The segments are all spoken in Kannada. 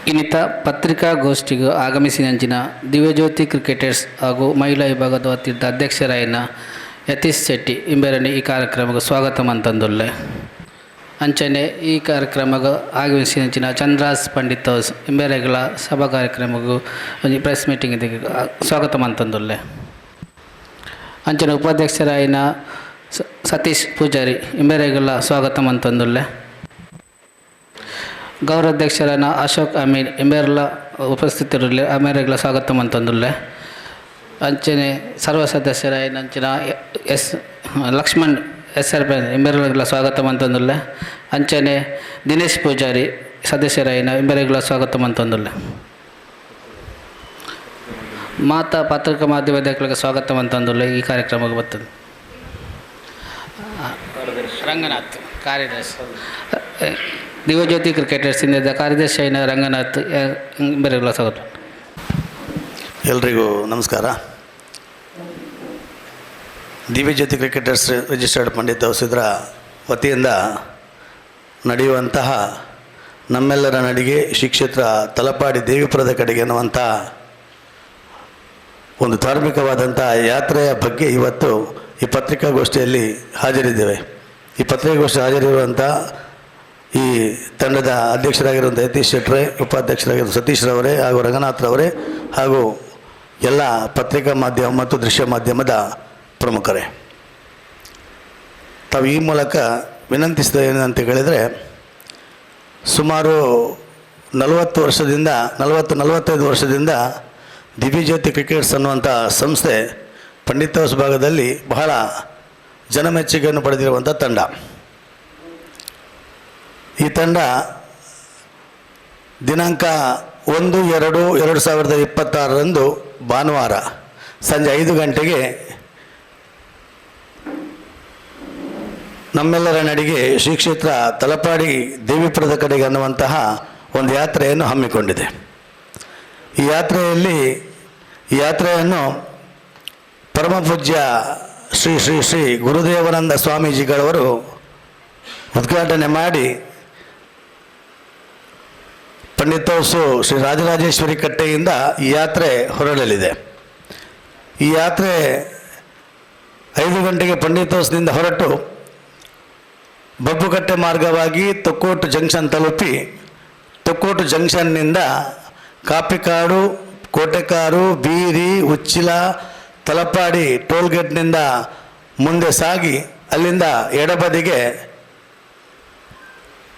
ಇನ್ನಿತ ಪತ್ರಿಕಾಗೋಷ್ಠಿಗೂ ಆಗಮಿಸಿದಂಚಿನ ದಿವ್ಯಜ್ಯೋತಿ ಕ್ರಿಕೆಟರ್ಸ್ ಹಾಗೂ ಮಹಿಳಾ ವಿಭಾಗದ ವತಿಯಿಂದ ಅಧ್ಯಕ್ಷರಾಯಿನ ಯತೀಶ್ ಶೆಟ್ಟಿ ಇಂಬೆರನೆ ಈ ಕಾರ್ಯಕ್ರಮಕ್ಕೆ ಸ್ವಾಗತ ಮಂತಂದುಲ್ಲೆ. ಅಂಚನೆ ಈ ಕಾರ್ಯಕ್ರಮಕ್ಕೆ ಆಗಮಿಸಿದಂಚಿನ ಚಂದ್ರಾಸ್ ಪಂಡಿತ್ ಹೌಸ್ ಇಂಬೆರೆಗಳ ಸಭಾ ಕಾರ್ಯಕ್ರಮಕ್ಕೂ ಒಂದು ಪ್ರೆಸ್ ಮೀಟಿಂಗ್ ಸ್ವಾಗತ ಮಂತಂದುಲ್ಲೆ. ಅಂಚನೆ ಉಪಾಧ್ಯಕ್ಷರಾಯಿನ ಸತೀಶ್ ಪೂಜಾರಿ ಇಂಬೆರೆಗಳ ಸ್ವಾಗತ ಮಂತಂದುಲ್ಲೆ. ಗೌರವಾಧ್ಯಕ್ಷರಾದ ಅಶೋಕ್ ಅಮೀನ್ ಎಂಬೆರಲ ಉಪಸ್ಥಿತರಲ್ಲಿ ಅಮೇರೆಗಳ ಸ್ವಾಗತ ಮಂತಂದುಲ್ಲೆ. ಅಂಚನೆ ಸರ್ವ ಸದಸ್ಯರಾಯಿನ ಅಂಚಿನ ಲಕ್ಷ್ಮಣ್ SR ಎಂಬೆರಗಳ ಸ್ವಾಗತ ಮಂತಂದುಲ್ಲೆ. ಅಂಚನೆ ದಿನೇಶ್ ಪೂಜಾರಿ ಸದಸ್ಯರಾಯಿನ ಎಂಬೆರೆಗಳ ಸ್ವಾಗತ ಮಂತಂದುಲ್ಲೆ. ಮಾತಾ ಪತ್ರಿಕಾ ಮಾಧ್ಯಮಗಳಿಗೆ ಸ್ವಾಗತ ಮಂತಂದುಲ್ಲೆ. ಈ ಕಾರ್ಯಕ್ರಮಕ್ಕೆ ಬರ್ತದೆ ರಂಗನಾಥ್ ಕಾರ್ಯದರ್ಶಿ, ದಿವ್ಯಜ್ಯೋತಿ ಕ್ರಿಕೆಟರ್ಸ್ ಇಂದ ಕಾರ್ಯದರ್ಶಿ అయిన ರಂಗನಾಥ್ ಎಂಬೆರೆಗಳ ಸ್ವಾಗತ. ಎಲ್ರಿಗೂ ನಮಸ್ಕಾರ. Divyajyoti cricketers registered Pandit house ಇದರ ವತಿಯಿಂದ ನಡೆಯುವಂತಹ ನಮ್ಮೆಲ್ಲರ ನಡಿಗೆ ಶ್ರೀ ಕ್ಷೇತ್ರ ತಲಪಾಡಿ ದೇವಿಪುರದ ಕಡೆಗೆ ಎನ್ನುವಂಥ ಒಂದು ಧಾರ್ಮಿಕವಾದಂಥ ಯಾತ್ರೆಯ ಬಗ್ಗೆ ಇವತ್ತು ಈ ಪತ್ರಿಕಾಗೋಷ್ಠಿಯಲ್ಲಿ ಹಾಜರಿದ್ದೇವೆ. ಈ ಪತ್ರಿಕಾಗೋಷ್ಠಿ ಹಾಜರಿರುವಂಥ ಈ ತಂಡದ ಅಧ್ಯಕ್ಷರಾಗಿರುವಂಥ ಯತೀಶ್ ಶೆಟ್ರೆ, ಉಪಾಧ್ಯಕ್ಷರಾಗಿರುವ ಸತೀಶ್ರವರೇ ಹಾಗೂ ರಂಗನಾಥ್ರವರೇ ಹಾಗೂ ಎಲ್ಲ ಪತ್ರಿಕಾ ಮಾಧ್ಯಮ ಮತ್ತು ದೃಶ್ಯ ಮಾಧ್ಯಮದ ಪ್ರಮುಖರೇ, ತಾವು ಈ ಮೂಲಕ ವಿನಂತಿಸಿದ ಏನಂತ ಹೇಳಿದರೆ, ಸುಮಾರು 45 ವರ್ಷದಿಂದ ದಿವ್ಯಜ್ಯೋತಿ ಕ್ರಿಕೆಟ್ಸ್ ಅನ್ನುವಂಥ ಸಂಸ್ಥೆ ಪಂಡಿತ್ ಹೌಸ್ ಭಾಗದಲ್ಲಿ ಬಹಳ ಜನಮೆಚ್ಚುಗೆಯನ್ನು ಪಡೆದಿರುವಂಥ ತಂಡ. ಈ ತಂಡ ದಿನಾಂಕ 1/2/2026 ಭಾನುವಾರ ಸಂಜೆ 5 ಗಂಟೆಗೆ ನಮ್ಮೆಲ್ಲರ ನಡಿಗೆ ಶ್ರೀ ಕ್ಷೇತ್ರ ತಲಪಾಡಿ ದೇವಿಪುರದ ಕಡೆಗೆ ಅನ್ನುವಂತಹ ಒಂದು ಯಾತ್ರೆಯನ್ನು ಹಮ್ಮಿಕೊಂಡಿದೆ. ಈ ಯಾತ್ರೆಯನ್ನು ಪರಮಪೂಜ್ಯ ಶ್ರೀ ಶ್ರೀ ಶ್ರೀ ಗುರುದೇವಾನಂದ ಸ್ವಾಮೀಜಿಗಳವರು ಉದ್ಘಾಟನೆ ಮಾಡಿ ಪಂಡಿತ್ ಹೌಸು ಶ್ರೀ ರಾಜರಾಜೇಶ್ವರಿ ಕಟ್ಟೆಯಿಂದ ಈ ಯಾತ್ರೆ ಹೊರಡಲಿದೆ. ಈ ಯಾತ್ರೆ 5 ಗಂಟೆಗೆ ಪಂಡಿತ್ ಹೌಸ್ನಿಂದ ಹೊರಟು ಬಬ್ಬುಕಟ್ಟೆ ಮಾರ್ಗವಾಗಿ ತೊಕ್ಕೋಟು ಜಂಕ್ಷನ್ ತಲುಪಿ, ತೊಕ್ಕೋಟು ಜಂಕ್ಷನ್ನಿಂದ ಕಾಪಿಕಾಡು, ಕೋಟೆಕಾರು, ಬೀರಿ, ಉಚ್ಚಿಲ, ತಲಪಾಡಿ ಟೋಲ್ಗೇಟ್ನಿಂದ ಮುಂದೆ ಸಾಗಿ ಅಲ್ಲಿಂದ ಎಡಬದಿಗೆ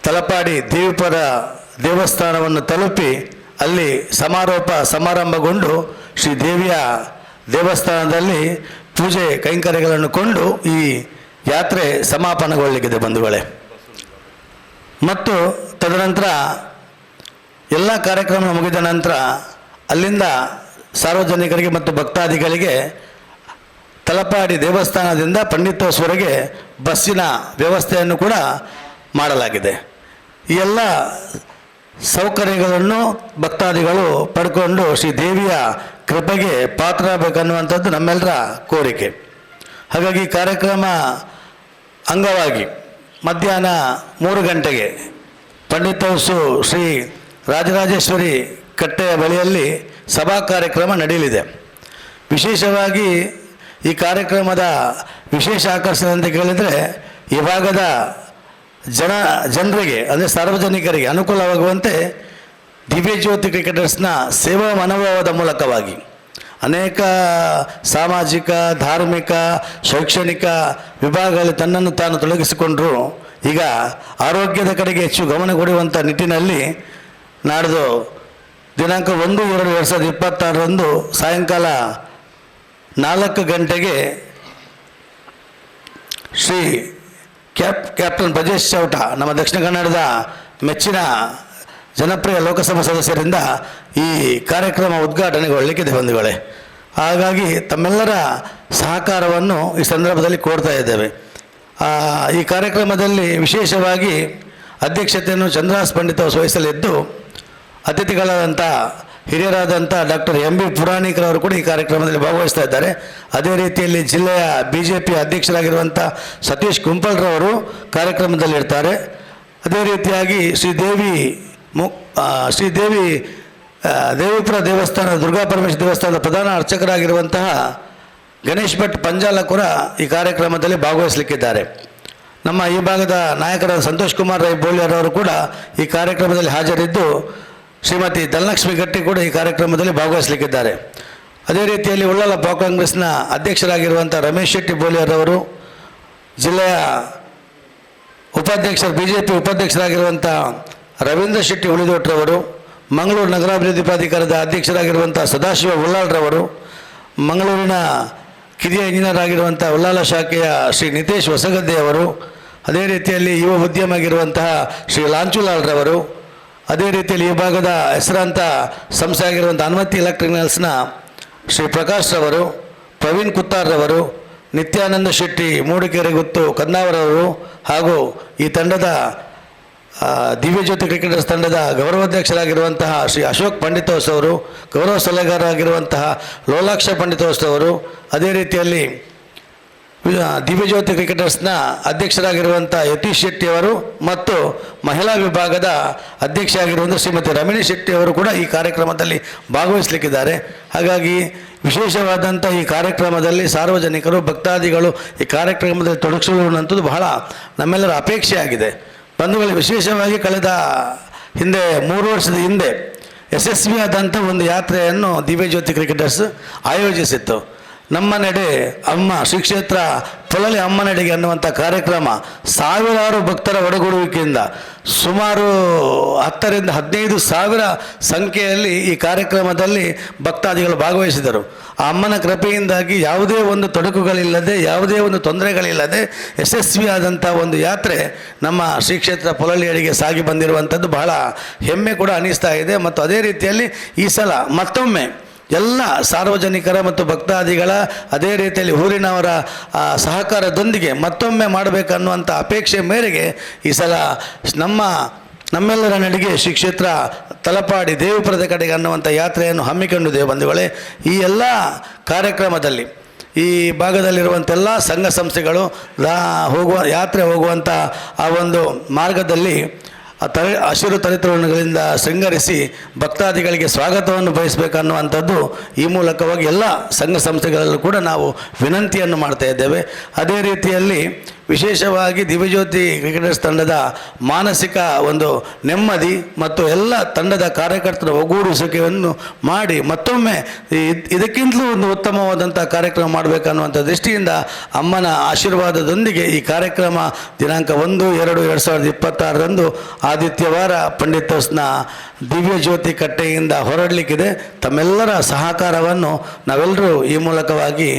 ತಲಪಾಡಿ ದೇವಿಪುರ ದೇವಸ್ಥಾನವನ್ನು ತಲುಪಿ ಅಲ್ಲಿ ಸಮಾರಂಭಗೊಂಡು ಶ್ರೀ ದೇವಿಯ ದೇವಸ್ಥಾನದಲ್ಲಿ ಪೂಜೆ ಕೈಂಕರ್ಯಗಳನ್ನು ಕೊಂಡು ಈ ಯಾತ್ರೆ ಸಮಾಪನಗೊಳ್ಳಲಿಕ್ಕಿದೆ ಬಂಧುಗಳೇ. ಮತ್ತು ತದನಂತರ ಎಲ್ಲ ಕಾರ್ಯಕ್ರಮ ಮುಗಿದ ನಂತರ ಅಲ್ಲಿಂದ ಸಾರ್ವಜನಿಕರಿಗೆ ಮತ್ತು ಭಕ್ತಾದಿಗಳಿಗೆ ತಲಪಾಡಿ ದೇವಸ್ಥಾನದಿಂದ ಪಂಡಿತ್ ಹೌಸ್ವರೆಗೆ ಬಸ್ಸಿನ ವ್ಯವಸ್ಥೆಯನ್ನು ಕೂಡ ಮಾಡಲಾಗಿದೆ. ಈ ಎಲ್ಲ ಸೌಕರ್ಯಗಳನ್ನು ಭಕ್ತಾದಿಗಳು ಪಡ್ಕೊಂಡು ಶ್ರೀ ದೇವಿಯ ಕೃಪೆಗೆ ಪಾತ್ರರಾಗಬೇಕನ್ನುವಂಥದ್ದು ನಮ್ಮೆಲ್ಲರ ಕೋರಿಕೆ. ಹಾಗಾಗಿ ಕಾರ್ಯಕ್ರಮ ಅಂಗವಾಗಿ ಮಧ್ಯಾಹ್ನ 3 ಗಂಟೆಗೆ ಪಂಡಿತ್ ಹೌಸು ಶ್ರೀ ರಾಜರಾಜೇಶ್ವರಿ ಕಟ್ಟೆಯ ಬಳಿಯಲ್ಲಿ ಸಭಾ ಕಾರ್ಯಕ್ರಮ ನಡೆಯಲಿದೆ. ವಿಶೇಷವಾಗಿ ಈ ಕಾರ್ಯಕ್ರಮದ ವಿಶೇಷ ಆಕರ್ಷಣೆ ಅಂತ ಕೇಳಿದರೆ, ಈ ಭಾಗದ ಜನರಿಗೆ ಅಂದರೆ ಸಾರ್ವಜನಿಕರಿಗೆ ಅನುಕೂಲವಾಗುವಂತೆ ದಿವ್ಯಜ್ಯೋತಿ ಕ್ರಿಕೆಟರ್ಸ್ನ ಸೇವಾ ಮನೋಭಾವದ ಮೂಲಕವಾಗಿ ಅನೇಕ ಸಾಮಾಜಿಕ, ಧಾರ್ಮಿಕ, ಶೈಕ್ಷಣಿಕ ವಿಭಾಗಗಳಲ್ಲಿ ತನ್ನನ್ನು ತಾನು ತೊಡಗಿಸಿಕೊಂಡರು ಈಗ ಆರೋಗ್ಯದ ಕಡೆಗೆ ಹೆಚ್ಚು ಗಮನ ಕೊಡುವಂಥ ನಿಟ್ಟಿನಲ್ಲಿ ನಾಡ್ದು ದಿನಾಂಕ 1/2/2026 ಸಾಯಂಕಾಲ 4 ಗಂಟೆಗೆ ಶ್ರೀ ಕ್ಯಾಪ್ಟನ್ ಬ್ರಜೇಶ್ ಚೌಟ, ನಮ್ಮ ದಕ್ಷಿಣ ಕನ್ನಡದ ಮೆಚ್ಚಿನ ಜನಪ್ರಿಯ ಲೋಕಸಭಾ ಸದಸ್ಯರಿಂದ ಈ ಕಾರ್ಯಕ್ರಮ ಉದ್ಘಾಟನೆಗೊಳ್ಳಲಿಕ್ಕಿದೆ ಬಂಧುಗಳೇ. ಹಾಗಾಗಿ ತಮ್ಮೆಲ್ಲರ ಸಹಕಾರವನ್ನು ಈ ಸಂದರ್ಭದಲ್ಲಿ ಕೋರ್ತಾ ಇದ್ದೇವೆ. ಈ ಕಾರ್ಯಕ್ರಮದಲ್ಲಿ ವಿಶೇಷವಾಗಿ ಅಧ್ಯಕ್ಷತೆಯನ್ನು ಚಂದ್ರಾಸ್ ಪಂಡಿತ್ ಹೌಸ್ ವಹಿಸಲಿದ್ದು, ಅತಿಥಿಗಳಾದಂಥ ಹಿರಿಯರಾದಂಥ ಡಾಕ್ಟರ್ MB ಪುರಾಣಿಕರವರು ಕೂಡ ಈ ಕಾರ್ಯಕ್ರಮದಲ್ಲಿ ಭಾಗವಹಿಸ್ತಾ ಇದ್ದಾರೆ. ಅದೇ ರೀತಿಯಲ್ಲಿ ಜಿಲ್ಲೆಯ BJP ಅಧ್ಯಕ್ಷರಾಗಿರುವಂಥ ಸತೀಶ್ ಕುಂಪಲ್ರವರು ಕಾರ್ಯಕ್ರಮದಲ್ಲಿರ್ತಾರೆ. ಅದೇ ರೀತಿಯಾಗಿ ಶ್ರೀದೇವಿ ಶ್ರೀದೇವಿ ದೇವಿಪುರ ದೇವಸ್ಥಾನ ದುರ್ಗಾಪರಮೇಶ್ವರಿ ದೇವಸ್ಥಾನದ ಪ್ರಧಾನ ಅರ್ಚಕರಾಗಿರುವಂತಹ ಗಣೇಶ್ ಭಟ್ ಪಂಜಾಲಕುರ ಈ ಕಾರ್ಯಕ್ರಮದಲ್ಲಿ ಭಾಗವಹಿಸಲಿಕ್ಕಿದ್ದಾರೆ. ನಮ್ಮ ಈ ಭಾಗದ ನಾಯಕರಾದ ಸಂತೋಷ್ ಕುಮಾರ್ ರೈ ಬೋಳಿಯರವರು ಕೂಡ ಈ ಕಾರ್ಯಕ್ರಮದಲ್ಲಿ ಹಾಜರಿದ್ದು, ಶ್ರೀಮತಿ ಧನಲಕ್ಷ್ಮಿ ಗಟ್ಟಿ ಕೂಡ ಈ ಕಾರ್ಯಕ್ರಮದಲ್ಲಿ ಭಾಗವಹಿಸಲಿಕ್ಕಿದ್ದಾರೆ. ಅದೇ ರೀತಿಯಲ್ಲಿ ಉಳ್ಳಾಲ ಬ್ಲಾಕ್ ಕಾಂಗ್ರೆಸ್ನ ಅಧ್ಯಕ್ಷರಾಗಿರುವಂಥ ರಮೇಶ್ ಶೆಟ್ಟಿ ಬೋಳಿಯರವರು, ಜಿಲ್ಲೆಯ ಉಪಾಧ್ಯಕ್ಷರು BJP ಉಪಾಧ್ಯಕ್ಷರಾಗಿರುವಂಥ ರವೀಂದ್ರ ಶೆಟ್ಟಿ ಉಳಿದೋಟ್ರವರು, ಮಂಗಳೂರು ನಗರಾಭಿವೃದ್ಧಿ ಪ್ರಾಧಿಕಾರದ ಅಧ್ಯಕ್ಷರಾಗಿರುವಂಥ ಸದಾಶಿವ ಉಳ್ಳಾಳ್ರವರು, ಮಂಗಳೂರಿನ ಕಿರಿಯ ಇಂಜಿನಿಯರ್ ಆಗಿರುವಂಥ ಉಳ್ಳಾಲ ಶಾಖೆಯ ಶ್ರೀ ನಿತೇಶ್ ಹೊಸಗದ್ದೆಯವರು, ಅದೇ ರೀತಿಯಲ್ಲಿ ಯುವ ಉದ್ಯಮ ಆಗಿರುವಂತಹ ಶ್ರೀ ಲಾಂಚುಲಾಲ್ರವರು, ಅದೇ ರೀತಿಯಲ್ಲಿ ಈ ಭಾಗದ ಹೆಸರಾಂತ ಸಂಸ್ಥೆ ಆಗಿರುವಂಥ ಹನುಮತಿ ಎಲೆಕ್ಟ್ರಿಕಲ್ಸ್ನ ಶ್ರೀ ಪ್ರಕಾಶ್ ರವರು, ಪ್ರವೀಣ್ ಕುತ್ತಾರ್ರವರು, ನಿತ್ಯಾನಂದ ಶೆಟ್ಟಿ ಮೂಡಿಕೆರೆ ಗುತ್ತು ಕನ್ನಾವರವರು, ಹಾಗೂ ಈ ತಂಡದ ದಿವ್ಯಜ್ಯೋತಿ ಕ್ರಿಕೆಟರ್ಸ್ ತಂಡದ ಗೌರವಾಧ್ಯಕ್ಷರಾಗಿರುವಂತಹ ಶ್ರೀ ಅಶೋಕ್ ಪಂಡಿತೋತ್ಸವರು, ಗೌರವ ಸಲಹೆಗಾರರಾಗಿರುವಂತಹ ಲೋಲಾಕ್ಷ ಪಂಡಿತೋತ್ಸವರು, ಅದೇ ರೀತಿಯಲ್ಲಿ ದಿವ್ಯಜ್ಯೋತಿ ಕ್ರಿಕೆಟರ್ಸ್ನ ಅಧ್ಯಕ್ಷರಾಗಿರುವಂಥ ಯತೀಶ್ ಶೆಟ್ಟಿಯವರು ಮತ್ತು ಮಹಿಳಾ ವಿಭಾಗದ ಅಧ್ಯಕ್ಷ ಆಗಿರುವಂಥ ಶ್ರೀಮತಿ ರಮಣಿ ಶೆಟ್ಟಿಯವರು ಕೂಡ ಈ ಕಾರ್ಯಕ್ರಮದಲ್ಲಿ ಭಾಗವಹಿಸಲಿಕ್ಕಿದ್ದಾರೆ. ಹಾಗಾಗಿ ವಿಶೇಷವಾದಂಥ ಈ ಕಾರ್ಯಕ್ರಮದಲ್ಲಿ ಸಾರ್ವಜನಿಕರು ಭಕ್ತಾದಿಗಳು ಈ ಕಾರ್ಯಕ್ರಮದಲ್ಲಿ ತೊಡಗಿಸಿಕೊಳ್ಳುವಂಥದ್ದು ಬಹಳ ನಮ್ಮೆಲ್ಲರ ಅಪೇಕ್ಷೆ ಆಗಿದೆ. ಬಂಧುಗಳು, ವಿಶೇಷವಾಗಿ ಕಳೆದ 3 ವರ್ಷದ ಹಿಂದೆ ಯಶಸ್ವಿಯಾದಂಥ ಒಂದು ಯಾತ್ರೆಯನ್ನು ದಿವ್ಯಜ್ಯೋತಿ ಕ್ರಿಕೆಟರ್ಸ್ ಆಯೋಜಿಸಿತ್ತು. ನಮ್ಮ ನಡೆ ಅಮ್ಮ ಶ್ರೀ ಕ್ಷೇತ್ರ ಪೊಳಲಿ ಅಮ್ಮ ನಡೆಗೆ ಅನ್ನುವಂಥ ಕಾರ್ಯಕ್ರಮ ಸಾವಿರಾರು ಭಕ್ತರ ಒಡಗೂಡುವಿಕೆಯಿಂದ ಸುಮಾರು 10,000 ರಿಂದ 15,000 ಸಂಖ್ಯೆಯಲ್ಲಿ ಈ ಕಾರ್ಯಕ್ರಮದಲ್ಲಿ ಭಕ್ತಾದಿಗಳು ಭಾಗವಹಿಸಿದರು. ಆ ಅಮ್ಮನ ಕೃಪೆಯಿಂದಾಗಿ ಯಾವುದೇ ಒಂದು ತೊಡಕುಗಳಿಲ್ಲದೆ, ಯಾವುದೇ ಒಂದು ತೊಂದರೆಗಳಿಲ್ಲದೆ ಯಶಸ್ವಿಯಾದಂಥ ಒಂದು ಯಾತ್ರೆ ನಮ್ಮ ಶ್ರೀ ಕ್ಷೇತ್ರ ಪೊಳಲಿಯಡಿಗೆ ಸಾಗಿ ಬಂದಿರುವಂಥದ್ದು ಬಹಳ ಹೆಮ್ಮೆ ಕೂಡ ಅನ್ನಿಸ್ತಾ ಇದೆ. ಮತ್ತು ಅದೇ ರೀತಿಯಲ್ಲಿ ಈ ಸಲ ಮತ್ತೊಮ್ಮೆ ಎಲ್ಲ ಸಾರ್ವಜನಿಕರ ಮತ್ತು ಭಕ್ತಾದಿಗಳ, ಅದೇ ರೀತಿಯಲ್ಲಿ ಊರಿನವರ ಸಹಕಾರದೊಂದಿಗೆ ಮತ್ತೊಮ್ಮೆ ಮಾಡಬೇಕನ್ನುವಂಥ ಅಪೇಕ್ಷೆ ಮೇರೆಗೆ ಈ ಸಲ ನಮ್ಮೆಲ್ಲರ ನಡಿಗೆ ಶ್ರೀ ಕ್ಷೇತ್ರ ತಲಪಾಡಿ ದೇವಿಪುರದ ಕಡೆಗೆ ಅನ್ನುವಂಥ ಯಾತ್ರೆಯನ್ನು ಹಮ್ಮಿಕೊಂಡಿದ್ದೇವೆ. ಬಂಧುಗಳೇ, ಈ ಎಲ್ಲ ಕಾರ್ಯಕ್ರಮದಲ್ಲಿ ಈ ಭಾಗದಲ್ಲಿರುವಂಥ ಎಲ್ಲ ಸಂಘ ಸಂಸ್ಥೆಗಳು ಯಾತ್ರೆ ಹೋಗುವಂಥ ಆ ಒಂದು ಮಾರ್ಗದಲ್ಲಿ ಹಸಿರು ತಲೆತೋರಣಗಳಿಂದ ಶೃಂಗರಿಸಿ ಭಕ್ತಾದಿಗಳಿಗೆ ಸ್ವಾಗತವನ್ನು ಬಯಸಬೇಕನ್ನುವಂಥದ್ದು ಈ ಮೂಲಕವಾಗಿ ಎಲ್ಲ ಸಂಘ ಸಂಸ್ಥೆಗಳಲ್ಲೂ ಕೂಡ ನಾವು ವಿನಂತಿಯನ್ನು ಮಾಡ್ತಾ ಇದ್ದೇವೆ. ಅದೇ ರೀತಿಯಲ್ಲಿ ವಿಶೇಷವಾಗಿ ದಿವ್ಯಜ್ಯೋತಿ ಕ್ರಿಕೆಟರ್ಸ್ ತಂಡದ ಮಾನಸಿಕ ಒಂದು ನೆಮ್ಮದಿ ಮತ್ತು ಎಲ್ಲ ತಂಡದ ಕಾರ್ಯಕರ್ತರ ಒಗ್ಗೂಡಿಸುವಿಕೆಯನ್ನು ಮಾಡಿ ಮತ್ತೊಮ್ಮೆ ಇದಕ್ಕಿಂತಲೂ ಒಂದು ಉತ್ತಮವಾದಂಥ ಕಾರ್ಯಕ್ರಮ ಮಾಡಬೇಕನ್ನುವಂಥ ದೃಷ್ಟಿಯಿಂದ ಅಮ್ಮನ ಆಶೀರ್ವಾದದೊಂದಿಗೆ ಈ ಕಾರ್ಯಕ್ರಮ ದಿನಾಂಕ 1/2/2026 ಆದಿತ್ಯವಾರ ಪಂಡಿತೋಸ್ನ ದಿವ್ಯಜ್ಯೋತಿ ಕಟ್ಟೆಯಿಂದ ಹೊರಡಲಿಕ್ಕಿದೆ. ತಮ್ಮೆಲ್ಲರ ಸಹಕಾರವನ್ನು ನಾವೆಲ್ಲರೂ ಈ ಮೂಲಕವಾಗಿ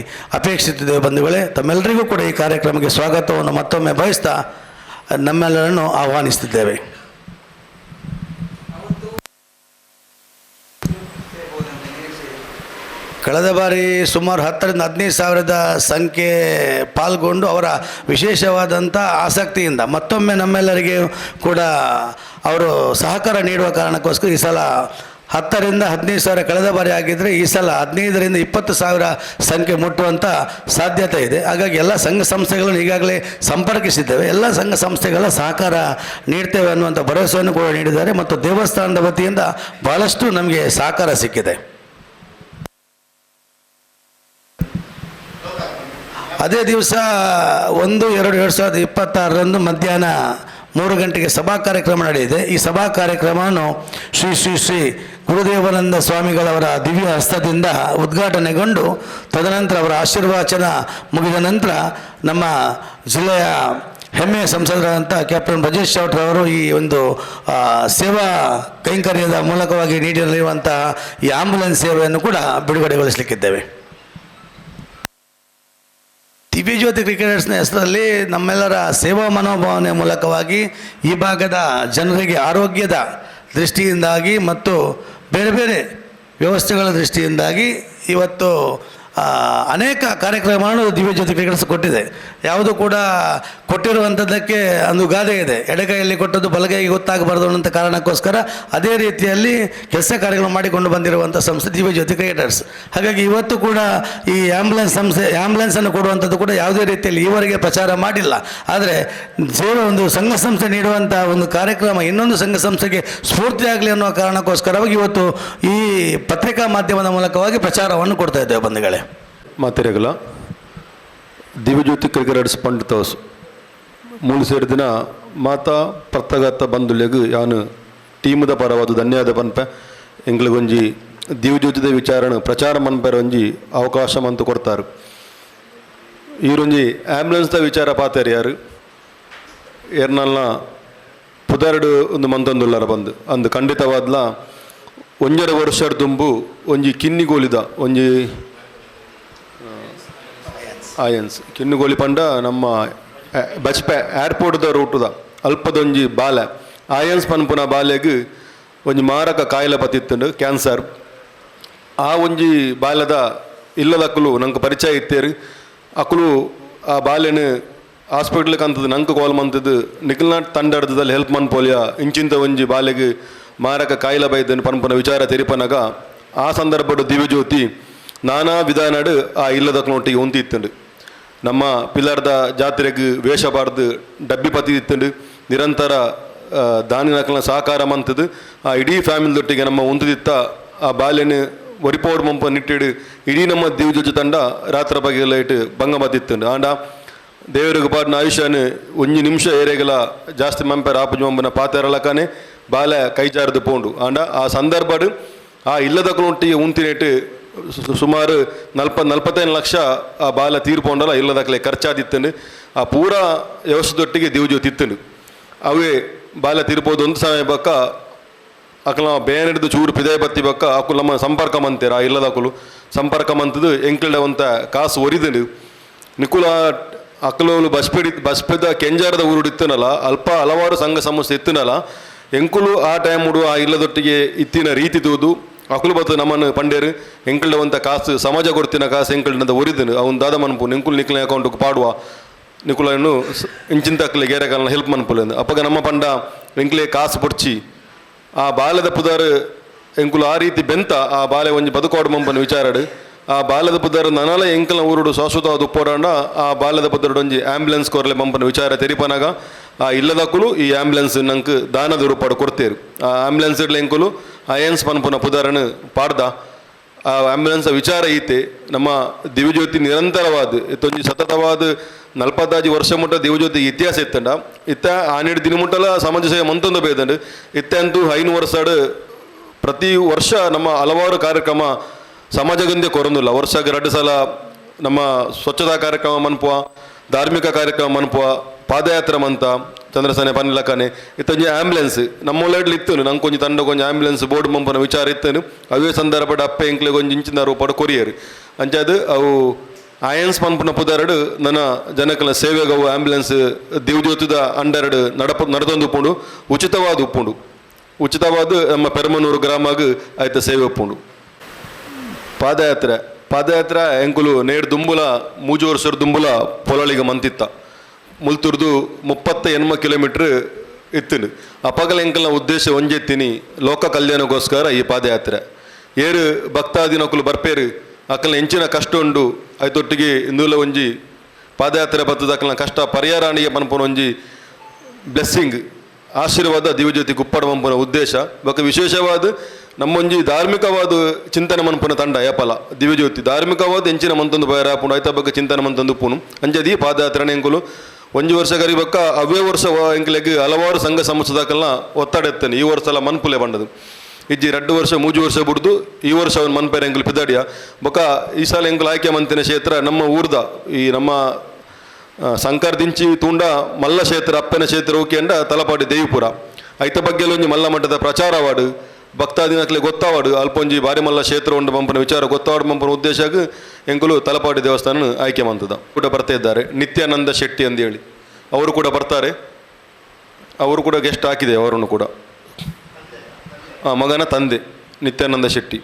ಅಪೇಕ್ಷಿಸಿದ್ದೇವೆ. ಬಂಧುಗಳೇ, ತಮ್ಮೆಲ್ಲರಿಗೂ ಕೂಡ ಈ ಕಾರ್ಯಕ್ರಮಕ್ಕೆ ಸ್ವಾಗತವನ್ನು ಮತ್ತೊಮ್ಮೆ ಬಯಸ್ತಾ ನಮ್ಮೆಲ್ಲರನ್ನು ಆಹ್ವಾನಿಸುತ್ತಿದ್ದೇವೆ. ಕಳೆದ ಬಾರಿ ಸುಮಾರು 10,000 ರಿಂದ 15,000 ಸಂಖ್ಯೆ ಪಾಲ್ಗೊಂಡು ಅವರ ವಿಶೇಷವಾದಂಥ ಆಸಕ್ತಿಯಿಂದ ಮತ್ತೊಮ್ಮೆ ನಮ್ಮೆಲ್ಲರಿಗೆ ಕೂಡ ಅವರು ಸಹಕಾರ ನೀಡುವ ಕಾರಣಕ್ಕೋಸ್ಕರ ಈ ಸಲ 10,000 ರಿಂದ 15,000 ಕಳೆದ ಬಾರಿ ಆಗಿದ್ದರೆ ಈ ಸಲ 15,000 ರಿಂದ 20,000 ಸಂಖ್ಯೆ ಮುಟ್ಟುವಂಥ ಸಾಧ್ಯತೆ ಇದೆ. ಹಾಗಾಗಿ ಎಲ್ಲ ಸಂಘ ಸಂಸ್ಥೆಗಳನ್ನು ಈಗಾಗಲೇ ಸಂಪರ್ಕಿಸಿದ್ದೇವೆ. ಎಲ್ಲ ಸಂಘ ಸಂಸ್ಥೆಗಳ ಸಹಕಾರ ನೀಡ್ತೇವೆ ಅನ್ನುವಂಥ ಭರವಸೆಯನ್ನು ಕೂಡ ನೀಡಿದ್ದಾರೆ ಮತ್ತು ದೇವಸ್ಥಾನದ ವತಿಯಿಂದ ಭಾಳಷ್ಟು ನಮಗೆ ಸಹಕಾರ ಸಿಕ್ಕಿದೆ. ಅದೇ ದಿವಸ 1/2/2026 ಮಧ್ಯಾಹ್ನ 3 ಗಂಟೆಗೆ ಸಭಾ ಕಾರ್ಯಕ್ರಮ ನಡೆಯಿದೆ. ಈ ಸಭಾ ಕಾರ್ಯಕ್ರಮವನ್ನು ಶ್ರೀ ಶ್ರೀ ಶ್ರೀ ಗುರುದೇವಾನಂದ ಸ್ವಾಮಿಗಳವರ ದಿವ್ಯ ಹಸ್ತದಿಂದ ಉದ್ಘಾಟನೆಗೊಂಡು ತದನಂತರ ಅವರ ಆಶೀರ್ವಚನ ಮುಗಿದ ನಂತರ ನಮ್ಮ ಜಿಲ್ಲೆಯ ಹೆಮ್ಮೆಯ ಸಂಸದರಾದಂಥ ಕ್ಯಾಪ್ಟನ್ ಬ್ರಜೇಶ್ ಚೌಟ್ರವರು ಈ ಒಂದು ಸೇವಾ ಕೈಂಕರ್ಯದ ಮೂಲಕವಾಗಿ ನೀಡಿರುವಂತಹ ಈ ಆಂಬ್ಯುಲೆನ್ಸ್ ಸೇವೆಯನ್ನು ಕೂಡ ಬಿಡುಗಡೆಗೊಳಿಸಲಿಕ್ಕಿದ್ದೇವೆ. ದಿವ್ಯಜ್ಯೋತಿ ಕ್ರಿಕೆಟರ್ಸ್ನ ಹೆಸರಲ್ಲಿ ನಮ್ಮೆಲ್ಲರ ಸೇವಾ ಮನೋಭಾವನೆ ಮೂಲಕವಾಗಿ ಈ ಭಾಗದ ಜನರಿಗೆ ಆರೋಗ್ಯದ ದೃಷ್ಟಿಯಿಂದಾಗಿ ಮತ್ತು ಬೇರೆ ಬೇರೆ ವ್ಯವಸ್ಥೆಗಳ ದೃಷ್ಟಿಯಿಂದಾಗಿ ಇವತ್ತು ಅನೇಕ ಕಾರ್ಯಕ್ರಮಗಳನ್ನು ದಿವ್ಯಜ್ಯೋತಿ ಕ್ರಿಕೆಟ್ಸ್ ಕೊಟ್ಟಿದೆ. ಯಾವುದು ಕೂಡ ಕೊಟ್ಟಿರುವಂಥದ್ದಕ್ಕೆ ಒಂದು ಗಾದೆ ಇದೆ, ಎಡಗೈಯಲ್ಲಿ ಕೊಟ್ಟದ್ದು ಬಲಗೈಗೆ ಗೊತ್ತಾಗಬಾರ್ದು ಅನ್ನೋ ಕಾರಣಕ್ಕೋಸ್ಕರ ಅದೇ ರೀತಿಯಲ್ಲಿ ಕೆಲಸ ಕಾರ್ಯಗಳು ಮಾಡಿಕೊಂಡು ಬಂದಿರುವಂಥ ಸಂಸ್ಥೆ ದಿವ್ಯಜ್ಯೋತಿ ಕ್ರಿಕೆಟರ್ಸ್. ಹಾಗಾಗಿ ಇವತ್ತು ಕೂಡ ಈ ಆ್ಯಂಬುಲೆನ್ಸನ್ನು ಕೊಡುವಂಥದ್ದು ಕೂಡ ಯಾವುದೇ ರೀತಿಯಲ್ಲಿ ಈವರೆಗೆ ಪ್ರಚಾರ ಮಾಡಿಲ್ಲ. ಆದರೆ ಒಂದು ಸಂಘ ಸಂಸ್ಥೆ ನೀಡುವಂಥ ಒಂದು ಕಾರ್ಯಕ್ರಮ ಇನ್ನೊಂದು ಸಂಘ ಸಂಸ್ಥೆಗೆ ಸ್ಫೂರ್ತಿಯಾಗಲಿ ಅನ್ನೋ ಕಾರಣಕ್ಕೋಸ್ಕರವಾಗಿ ಇವತ್ತು ಈ ಪತ್ರಿಕಾ ಮಾಧ್ಯಮದ ಮೂಲಕವಾಗಿ ಪ್ರಚಾರವನ್ನು ಕೊಡ್ತಾ ಇದ್ದೇವೆ ಬಂಧುಗಳೇ. ಮಾತೆರೆಗಲ ದಿವ್ಯಜ್ಯೋತಿ ಕ್ರಿಕೆಟರ್ಸ್ ಪಂಡಿತ ಮೂಲ ಸೇರಿದಿನ ಮಾತಾ ಪ್ರತ್ತಗತ ಬಂಧುಲೆಗ್ ಯಾನು ಟೀಮದ ಪರವಾದ ಧನ್ಯವಾದ ಪನ್ಪೆ ಎಂಗ್ಳಿಗೊಂಜಿ ದಿವ್ಯಜ್ಯೋತಿದ ವಿಚಾರಣ ಪ್ರಚಾರ ಮನ್ಪೆರ ಒಂಜಿ ಅವಕಾಶ ಮಂತು ಕೊಡ್ತಾರೆ. ಈರೊಂಜಿ ಆ್ಯಂಬುಲೆನ್ಸ್ದ ವಿಚಾರ ಪಾತೇರು ಯಾರು ಏರ್ನಲ್ನ ಪುದರ್ಡು ಒಂದು ಮಂತೊಂದುಲ್ಲಾರ ಬಂದು ಅಂದು ಖಂಡಿತವಾದ್ಲ 1.5 ವರ್ಷದ ತುಂಬು ಒಂಜಿ ಕಿನ್ನಿಗೋಲಿದ ಒಂಜಿ ಆಯನ್ಸ್ ಕಿನ್ನಿಗೋಲಿ ಪಂಡ ನಮ್ಮ ಬಚ್ಪೆ ಏರ್ಪೋರ್ಟ್ದ ರೂಟುದ ಅಲ್ಪದೊಂಜಿ ಬಾಲೆ ಆಯನ್ಸ್ ಪನ್ಪುನ ಬಾಲೆಗ್ ಒಂಜಿ ಮಾರಕ ಕಾಯಿಲೆ ಪತ್ತಿತ್ತುಂಡು ಕ್ಯಾನ್ಸರ್. ಆ ಒಂಜಿ ಬಾಲೆದ ಇಲ್ಲದ ಅಕ್ಕಲು ನಂಗೆ ಪರಿಚಯ ಇತ್ತೇರು. ಅಕ್ಕಲು ಆ ಬಾಲೆನ ಹಾಸ್ಪಿಟ್ಲಿಗೆ ಅಂತದ್ದು ನಂಗೆ ಕಾಲ್ ಮಂತದ್ದು ನಿಖಿಲ್ನಾಥ್ ತಂಡದಲ್ಲಿ ಹೆಲ್ಪ್ ಮನ್ಪೋಲಿಯ ಇಂಚಿಂತ ಒಂಜಿ ಬಾಲೆಗೆ ಮಾರಕ ಕಾಯಿಲೆ ಬೈದನ್ನು ಪನ್ಪನ ವಿಚಾರ ತೆರಿಪನಾಗ ಆ ಸಂದರ್ಭದ ದಿವ್ಯಜ್ಯೋತಿ ನಾನಾ ವಿಧಾನಡು ಆ ಇಲ್ಲದ ನೋಟಿಗೆ ಹೊಂತಿತ್ತುಂಡು. ನಮ್ಮ ಪಿಲ್ಲರ್ದ ಜಾತ್ರೆಗೆ ವೇಷ ಬಾರ್ದು ಡಬ್ಬಿ ಪತ್ತಿತ್ತುಂಡು ನಿರಂತರ ದಾನಿನಕಲ್ನ ಸಹಕಾರ ಮಂತದ್ದು ಆ ಇಡೀ ಫ್ಯಾಮಿಲಿದೊಟ್ಟಿಗೆ ನಮ್ಮ ಹೊಂದಿತ್ತ ಆ ಬಾಲ್ಯನ ಒರಿಪೋಡ್ ಮಂಪ ನಿಟ್ಟಿಡು ಇಡೀ ನಮ್ಮ ದಿವ್ಯಜ್ಯೋತಿ ತಂಡ ರಾತ್ರ ಬಗೆಲ್ಲ ಇಟ್ಟು ಭಂಗ ಬತ್ತಿತ್ತುಂಡು. ಆಂಡ ದೇವರಿಗೆ ಪಾಡಿನ ಆಯುಷ್ಯನು 1 ನಿಮಿಷ ಏರೆಗಲ ಜಾಸ್ತಿ ಮಂಪೆರ ಆಪುಜಿ ಮಂಪನ ಪಾತೆರಲಕನೆ ಬಾಲೆ ಕೈ ಜಾರದು ಪೋಂಡು. ಆಂಡ ಆ ಸಂದರ್ಭಡು ಆ ಇಲ್ಲದ ಕ್ಲೊಂಟಿಗೆ ಉಂತಿನೆಟ್ಟು ಸುಮಾರು 40-45 ಲಕ್ಷ ಆ ಬಾಲ ತೀರ್ಪೊಂಡಲ್ಲ ಇಲ್ಲದಕ್ಲೆ ಖರ್ಚಾದಿತ್ತಂಡು. ಆ ಪೂರಾ ವ್ಯವಸ್ಥೆದೊಟ್ಟಿಗೆ ದಿವ್ಯಜ್ಯೋತಿ ಇತ್ತುಂಡು. ಅವೇ ಬಾಲ ತೀರ್ಪೋದು ಒಂದು ಸಮಯ ಬಕ್ಕ ಅಕಲ ಬೇನಿಡ್ದು ಚೂರು ಪಿದಯ ಬತ್ತಿ ಬಕ್ಕ ಅಕುಲು ನಮ್ಮ ಸಂಪರ್ಕ ಮಂತೇರ ಆ ಇಲ್ಲದ ಅಕುಲು ಸಂಪರ್ಕ ಮಂತದ್ದು ಎಂಕ್ಲಿಡವಂತ ಕಾಸು ಒರಿದುಂಡು ನಿಕುಲ ಅಕ್ಕಲೋಲು ಬಸ್ಪೆದ ಕೆಂಜಾರದ ಊರುಡು ಇತ್ತನಲ್ಲ ಅಲ್ಪ ಹಲವಾರು ಸಂಘ ಸಂಸ್ಥೆ ಇತ್ತನಲ್ಲ ಎಂಕುಲು ಆ ಟೈಮ್ ಉಡು ಆ ಇಲ್ಲದೊಟ್ಟಿಗೆ ಇತ್ತಿನ ರೀತಿ ತೂದು ಅಕುಲು ಬತ್ತು ನಮ್ಮನ್ನು ಪಂಡೇರು ಎಂಕಲ್ಡವಂತ ಕಾಸು ಸಮಾಜ ಕೊಡ್ತಿನ ಕಾಸು ಎಂಕಲ್ಡಂತ ಒರಿದನು ಅವನು ದಾದ ಮನ್ಪು ಎಂಕುಲು ನಿಕ್ಲಿನ ಅಕೌಂಟ್ಗೆ ಪಾಡುವ ನಿಕುಲನ್ನು ಇಂಚಿಂತ ಅಕ್ಕಲೆ ಗೇರೆ ಕಾಲನ ಹೆಲ್ಪ್ ಮನ್ಪುಲೆಂದು ಅಪ್ಪಗ ನಮ್ಮ ಪಂಡ ಎಂಕ್ಲೆ ಕಾಸು ಪೊಡ್ಚಿ ಆ ಬಾಲ್ಯದ ಪುದಾರು ಎಂಕುಲು ಆ ರೀತಿ ಬೆಂತ ಆ ಬಾಲ್ಯ ಒಂಜಿ ಬದುಕೋಡು ಮಂಪನ ವಿಚಾರಡು ಆ ಬಾಲ್ಯದ ಪುದಾರು ನನಲ ಎಂಕಲ್ನ ಊರುಡು ಶಾಶ್ವತವಾದ ಉಪ್ಪೋಡಂಡ ಆ ಬಾಲ್ಯದ ಪುದಾರು ಒಂಜಿ ಆ್ಯಂಬುಲೆನ್ಸ್ ಕೊರಲೆ ಮಂಪನ ವಿಚಾರ ತೆರಿಪನಾಗ ಆ ಇಲ್ಲದಕ್ಕೂ ಈ ಆ್ಯಂಬುಲೆನ್ಸ್ ನಂಗೆ ದಾನದ ರೂಪಾಡು ಕೊಡ್ತೇರು. ಆ ಆ್ಯಂಬುಲೆನ್ಸ್ ಇಡ್ಲ ಎಂಕುಲು ಅಯನ್ಸ್ ಪನ್ಪುನ ಪುದಾರನು ಪಾಡ್ದ ಆ ಆ್ಯಂಬುಲೆನ್ಸ್ ವಿಚಾರ ಈತೆ ನಮ್ಮ ದಿವ್ಯಜ್ಯೋತಿ ನಿರಂತರವಾದ ಇತ್ತೊಂಜಿ ಸತತವಾದ 45 ವರ್ಷ ಮುಟ್ಟ ದಿವ್ಯಜ್ಯೋತಿ ಇತಿಹಾಸ ಇತ್ತಂಡ ಇತ್ತ ಆನೆಡು ದಿನ ಮುಟ್ಟಲ ಸಮಾಜ ಸೇವೆ ಮಂತೊಂದು ಬೇದಂಡು ಇತ್ತಂತೂ 5 ವರ್ಷಡು ಪ್ರತಿ ವರ್ಷ ನಮ್ಮ ಹಲವಾರು ಕಾರ್ಯಕ್ರಮ ಸಮಾಜಗಂದೆ ಕೊರೊಂದಿಲ್ಲ. ವರ್ಷಕ್ಕೆ 2 ಸಲ ನಮ್ಮ ಸ್ವಚ್ಛತಾ ಕಾರ್ಯಕ್ರಮ ಮನ್ಪುವ ಧಾರ್ಮಿಕ ಕಾರ್ಯಕ್ರಮ ಮನ್ಪುವ ಪಾದಯಾತ್ರೆ ಮಂತ ಚಂದ್ರಸನೆ ಪನ್ನಿಲಕ್ಕನೆ ಇತ್ತೊಂಜಿ ಆ್ಯಂಬುಲೆನ್ಸ್ ನಮ್ಮೊಳ್ಳೆಡ್ಲಿ ಇತ್ತು ನಂಗೆ ಕೊಂಚ ತಂಡ ಕೊಂಚ ಆ್ಯಂಬುಲೆನ್ಸ್ ಬೋರ್ಡ್ ಮಂಪನ ವಿಚಾರ ಇತ್ತನು ಅವೇ ಸಂದರ್ಭದ ಅಪ್ಪೆ ಎಂಕ್ಲೆ ಕೊಂಚ ಇಂಚಿನ ರೂಪಾಡು ಕೊರಿಯರು ಅಂಚದು ಅವು ಆಯನ್ಸ್ ಪನ್ಪನ ಪುದಾರಡು ನನ್ನ ಜನಕಲ ಸೇವೆಗೆ ಅವು ಆ್ಯಂಬುಲೆನ್ಸ್ ದಿವ್ಯಜ್ಯೋತಿದ ಅಂಡರ್ಡ್ ನಡೆದೊಂದು ಉಪ್ಪುಂಡು ಉಚಿತವಾದ ನಮ್ಮ ಪೆರಮನೂರು ಗ್ರಾಮಾಗ ಆಯ್ತ ಸೇವೆ ಉಪ್ಪುಂಡು. ಪಾದಯಾತ್ರೆ ಎಂಕುಲು ನೇಡು ದುಂಬುಲ 3 ವರ್ಷದ ದುಂಬುಲ ಪೊಲಳಿಗೆ ಮಂತಿತ್ತ ಮುಲ್ತುರ್ದು 30-80 ಕಿಲೋಮೀಟ್ರ್ ಇತ್ತನು. ಅಪಗಲ ಎಂಕಲ್ನ ಉದ್ದೇಶ ಒಂಜೆತ್ತೀನಿ ಲೋಕ ಕಲ್ಯಾಣಕ್ಕೋಸ್ಕರ ಈ ಪಾದಯಾತ್ರೆ ಏರು ಭಕ್ತಾದಿನಕುಲು ಬರ್ಪೇರು ಅಕ್ಕಲ್ನ ಹೆಂಚಿನ ಕಷ್ಟ ಉಂಡು ಆಯ್ತೊಟ್ಟಿಗೆ ಇಂದುಲ ಒಂಜಿ ಪಾದಯಾತ್ರೆ ಬರ್ತದ ಅಕ್ಕಲ್ನ ಕಷ್ಟ ಪರಿಹಾರಾಣಿಗೆ ಪನ್ಪುನ ಒಂಜಿ ಬ್ಲೆಸ್ಸಿಂಗ್ ಆಶೀರ್ವಾದ ದಿವ್ಯಜ್ಯೋತಿ ಗುಪ್ಪಡ ಪಂಪುನ ಉದ್ದೇಶ ಬೊಕ್ಕ ವಿಶೇಷವಾದ ನಮ್ಮೊಂಜಿ ಧಾರ್ಮಿಕವಾದ ಚಿಂತನೆ ಮನ್ಪುನ ತಂಡ ಏಪಲ ದಿವ್ಯಜ್ಯೋತಿ ಧಾರ್ಮಿಕವಾದ ಹೆಂಚಿನ ಮಂತೊಂದು ಬಯರ ಹಾಪುಂಡು ಆಯ್ತ ಬಗ್ಗೆ ಚಿಂತನೆ ಮಂತೊಂದು ಉಪ್ಪುನು ಅಂಚದಿ ಪಾದಯಾತ್ರೆ ಎಂಕುಲು 1 ವರ್ಷ ಕರಿಬಕ್ಕ ಅವೇ ವರ್ಷ ಎಂಕ್ಲೆಗ್ ಹಲವಾರು ಸಂಘ ಸಂಸ್ಥೆದಾಕಲ್ನ ಒತ್ತಡ ಎತ್ತನೆ ಈ ವರ್ಷ ಎಲ್ಲ ಮನ್ಪುಲೆ ಬಂಡದು ಇಜ್ಜಿ 2 ವರ್ಷ 3 ವರ್ಷ ಬಿಡ್ದು ಈ ವರ್ಷ ಅವನು ಮನ್ಪೇರ ಎಂಕಲ್ ಪಿದಾಡಿಯ ಬೊಕ್ಕ ಈ ಸಲ ಎಂಕಲ್ ಆಯ್ಕೆ ಮಂತಿನ ಕ್ಷೇತ್ರ ನಮ್ಮ ಊರ್ದ ಈ ನಮ್ಮ ಸಂಕರ್ದಿಂಚಿ ತೂಂಡ ಮಲ್ಲ ಕ್ಷೇತ್ರ ಅಪ್ಪನ ಕ್ಷೇತ್ರ ಓಕೆ ಅಂಡ ತಲಪಾಡಿ ದೇವಿಪುರ ಐತ ಬಗ್ಗೆ ಒಂಜಿ ಮಲ್ಲ ಮಟ್ಟದ ಪ್ರಚಾರವಾಡು ಭಕ್ತಾದಿನಕ್ಲೆ ಗೊತ್ತಾವಾಡು ಅಲ್ಪೊಂಜಿ ಬಾರಿ ಮಲ್ಲ ಕ್ಷೇತ್ರ ಉಂಡು ಮಂಪನ ವಿಚಾರ ಗೊತ್ತಾವಾಡು ಮಂಪನ ಉದ್ದೇಶಕ್ಕೆ ಎಂಕುಲು ತಲಪಾಡಿ ದೇವಸ್ಥಾನ ಆಯ್ಕೆ ಮಂತದ ಕೂಡ ಬರ್ತಾ ಇದ್ದಾರೆ. ನಿತ್ಯಾನಂದ ಶೆಟ್ಟಿ ಅಂದೇಳಿ ಅವರು ಕೂಡ ಬರ್ತಾರೆ. ಅವರು ಕೂಡ ಗೆಸ್ಟ್ ಹಾಕಿದೆ ಅವರನ್ನು ಕೂಡ ಮಗನ ತಂದೆ ನಿತ್ಯಾನಂದ ಶೆಟ್ಟಿ.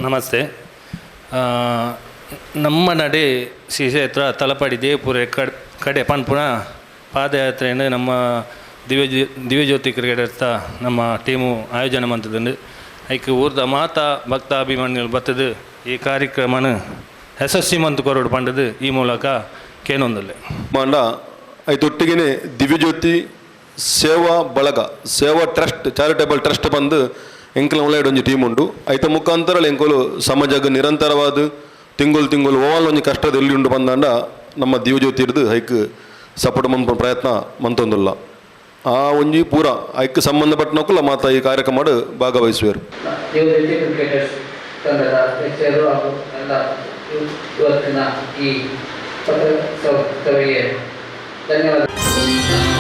ನಮಸ್ತೆ. ನಮ್ಮ ನಡೆ ಶ್ರೀ ಕ್ಷೇತ್ರ ತಲಪಾಡಿ ದೇವಪುರ ಕಡೆ ಪನ್ಪುನ ಪಾದಯಾತ್ರೆಯನ್ನು ನಮ್ಮ ದಿವ್ಯಜ್ಯೋತಿ ಕ್ರಿಕೆಟ್ ನಮ್ಮ ಟೀಮು ಆಯೋಜನೆ ಮಾಡ್ತದಂಡು ಐಕೆ ಊರ್ದ ಮಾತಾ ಭಕ್ತಾಭಿಮಾನಿಗಳು ಬರ್ತದೆ ಈ ಕಾರ್ಯಕ್ರಮನ ಯಶಸ್ವಿ ಮಂತು ಕೊರಡು ಪಂಡದು ಈ ಮೂಲಕ ಕೇನೊಂದಲ್ಲೇ ಮಾಂಡ ಐತೊಟ್ಟಿಗೆ ದಿವ್ಯಜ್ಯೋತಿ ಸೇವಾ ಬಳಗ ಸೇವಾ ಟ್ರಸ್ಟ್ ಚಾರಿಟೇಬಲ್ ಟ್ರಸ್ಟ್ ಬಂದು ಎಂಕಲ ಒಳ್ಳೆಯ ಒಂಜಿ ಟೀಮ್ ಉಂಡು ಐತ ಮುಖಾಂತರ ಎಂಕಲು ಸಮಾಜಕ್ಕೆ ನಿರಂತರವಾದ ತಿಂಗಳು ಓವಲ್ ಒಂಜಿ ಕಷ್ಟದ ಎಲ್ಲಿ ಉಂಡು ಬಂದಾಂಡ ನಮ್ಮ ದಿವ್ಯಜ್ಯೋತಿ ಹಿಡಿದು ಐಕ್ ಸಪೋರ್ಟ್ ಮನ್ಪುನ ಪ್ರಯತ್ನ ಮಂತೊಂದುಲ್ಲ ಆ ಒಂಜಿ ಪೂರ ಐಕ್ ಸಂಬಂಧಪಟ್ಟನಕ್ಕಲ್ಲ ಮಾತ ಈ ಕಾರ್ಯಕ್ರಮ ಭಾಗವಹಿಸುವರು ಕ್ರಿಕೆಟರ್ಸ್ ತಂಡದ ಅಧ್ಯಕ್ಷರು ಹಾಗೂ ಎಲ್ಲ ಇವತ್ತಿನ ಈ ಪತ್ರಸಭೆಗೆ ಧನ್ಯವಾದ.